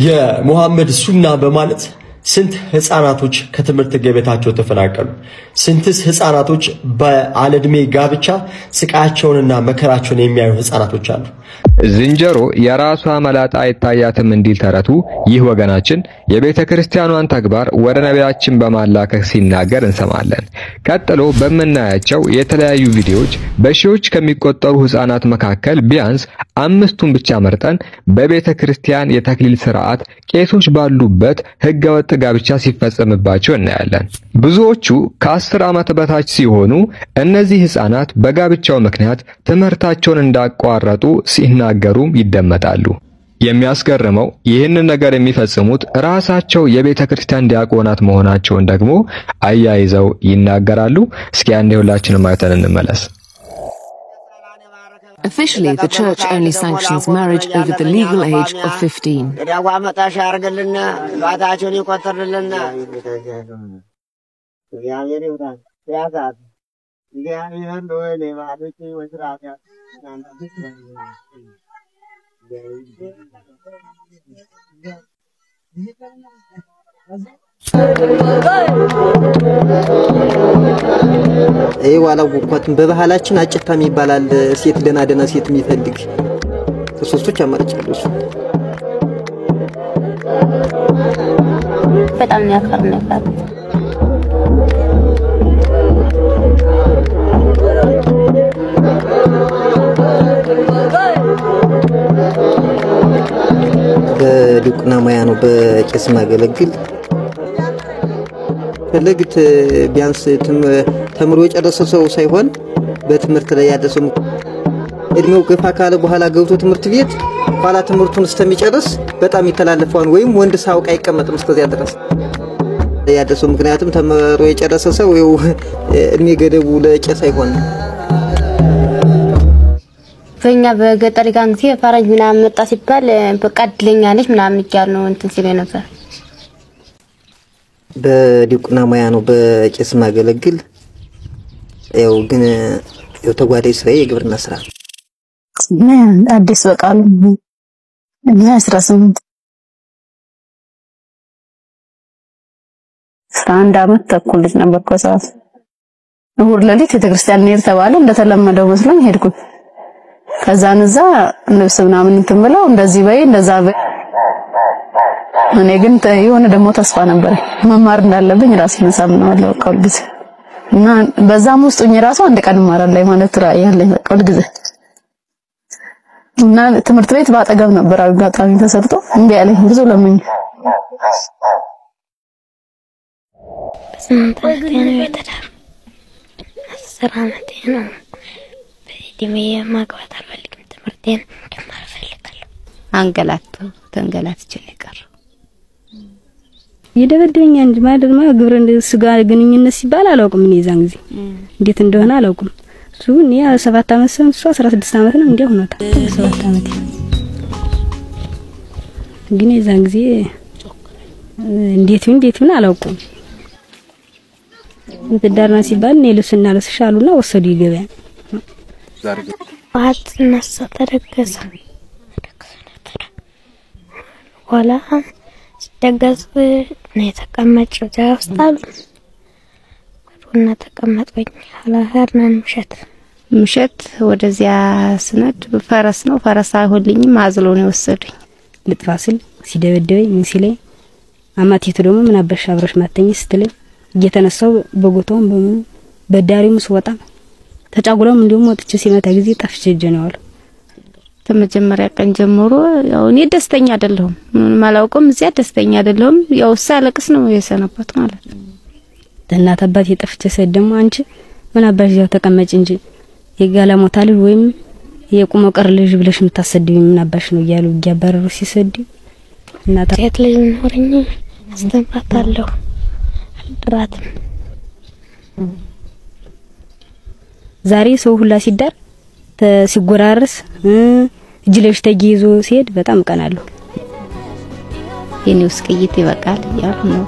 የሙሐመድ ሱና በማለት ስንት ህፃናቶች ከትምህርት ገበታቸው ተፈናቀሉ ስንትስ ህፃናቶች በአለድሜ ጋብቻ ስቃያቸውንና መከራቸውን የሚያዩ ህፃናቶች አሉ ዝንጀሮ የራሷ መላጣ አይታያትም እንዲል ተረቱ ይህ ወገናችን የቤተ ክርስቲያኗን ተግባር ወደ ነቢያችን በማላከክ ሲናገር እንሰማለን ቀጥሎ በመናያቸው የተለያዩ ቪዲዮዎች በሺዎች ከሚቆጠሩ ህፃናት መካከል ቢያንስ 5ቱን ብቻ መርጠን በቤተ ክርስቲያን የተክሊል ሥርዓት ቄሶች ባሉበት ህገወጥ ጋብቻ ሲፈጸምባቸው እናያለን ብዙዎቹ ከ10 ዓመት በታች ሲሆኑ እነዚህ ህፃናት በጋብቻው ምክንያት ትምህርታቸውን እንዳቋረጡ ሲናገሩም ይደመጣሉ የሚያስገርመው ይህንን ነገር የሚፈጽሙት ራሳቸው የቤተ ክርስቲያን ዲያቆናት መሆናቸውን ደግሞ አያይዘው ይናገራሉ እስኪ አንዴ ሁላችንም አይተን እንመለስ Officially, the church only sanctions marriage over the legal age of 15. ዋላው ወጣትን በባህላችን አጭታም ይባላል ሴት ደና ሴት የሚፈልግ ሶስቶች አማራጭ አሉ በጣም ያፈር ነበር በዱቅና ማያ ነው በቄስ ማገለግል ፈለግት ቢያንስ ተምሮ የጨረሰ ሰው ሳይሆን በትምህርት ላይ ያለ ሰው እድሜው ገፋ ካለ በኋላ ገብቶ ትምህርት ቤት ኋላ ትምህርቱን እስከሚጨርስ በጣም ይተላለፈዋል ወይም ወንድ ሳውቅ አይቀመጥም እስከዚያ ድረስ ያለ ሰው ምክንያቱም ተምሮ የጨረሰ ሰው እድሜ ገደቡ ለቄስ አይሆንም ፈኛ በገጠር ጋንግቲ ፈረንጅ ምናምን መጣ ሲባል በቃ እድለኛ ነች ምናምን ይያል ነው እንትን ሲል ነበር በዲቁና ማያ ነው በቄስ ማገለግል ግን ተጓዳይ ስራ የግብርና ስራ አዲስ በቃሉ እኛ 18 አንድ አመት ተኩል ልጅ ነበር ከሰዓት እሁድ ለሊት ቤተክርስቲያን ነው ተባለ እንደተለመደው መስሎኝ ሄድኩ ከዛን እዛ ልብስ ምናምን እንትምለው እንደዚህ በይ እንደዛ በይ እኔ ግን የሆነ ደሞ ተስፋ ነበር መማር እንዳለብኝ ራሴን ሳምነዋለሁ ቀል ጊዜ እና በዛም ውስጥኝ ራሱ አንድ ቀን ማራለኝ ማለት ራይ ያለኝ ቀል ጊዜ እና ትምህርት ቤት ባጠገብ ነበር አጋጣሚ ተሰርቶ እንዴ ያለኝ ብዙ ለምን ስንታቴን ወተዳር አስራመቴ ነው በእድሜ ማግባት አልፈልግም ትምህርቴን መማር ፈልጋለሁ አንገላቱ ተንገላትቼ ነበር ይደበደኛ እንጂ ማደርማ ግብረ ስጋ ግንኙነት ሲባል አላውቅም እኔ ዛን ጊዜ እንዴት እንደሆነ አላውቅም እሱ እኔ 7 አመት ሰው 16 አመት ነው እንዴ ሆነታ 7 አመት ግን ዛን ጊዜ እንዴት ምን አላውቅም እንትዳርና ሲባል እኔ ልብስና ለስሻሉና ወሰዱ ይገበያ ዛሬ ዋት ነሳ ተደገሰ ወላ ደገስ ነው ተቀመጨው ጃስታል ወሩና ተቀመጥኩኝ አላህርናን ምሸት ወደዚያ ስነድ ፈረስ ነው ፈረስ አይሆልኝም አዝሎ ነው ወሰዱኝ ልጥፋስል ሲደበደበኝ ምን ሲለኝ አማቴቱ ደግሞ ምን አበሻ አብረሽ ማተኝ ስትለኝ እየተነሳው በጎቶን በዳሪም ስወጣ ተጫጉሎም እንደውም ወጥቼ ሲመታ ጊዜ ጠፍቼ ጀነዋል ተመጀመሪያ ቀን ጀምሮ ያው እኔ ደስተኛ አይደለሁም ማላውቀም እዚያ ደስተኛ አይደለሁም ያው ሳለቅስ ነው የሰነበት ማለት ነው እናት አባቴ ጠፍቼ ሰደም አንቺ ምን አባሽ ያው ተቀመጭ እንጂ የጋላሞታ ልጅ ወይም የቁመው ቀር ልጅ ብለሽ የምታሰድኝ ምን አባሽ ነው ይያሉ ያባረሩ ሲሰድ እናት ሴት ልጅ ኖርኝ አስተምራታለሁ አልድራትም ዛሬ ሰው ሁላ ሲዳር ሲጎራርስ እጅለሽ ተጊዞ ሲሄድ በጣም ቀናለሁ የኔውስ ቅይት ይበቃል ያው ነው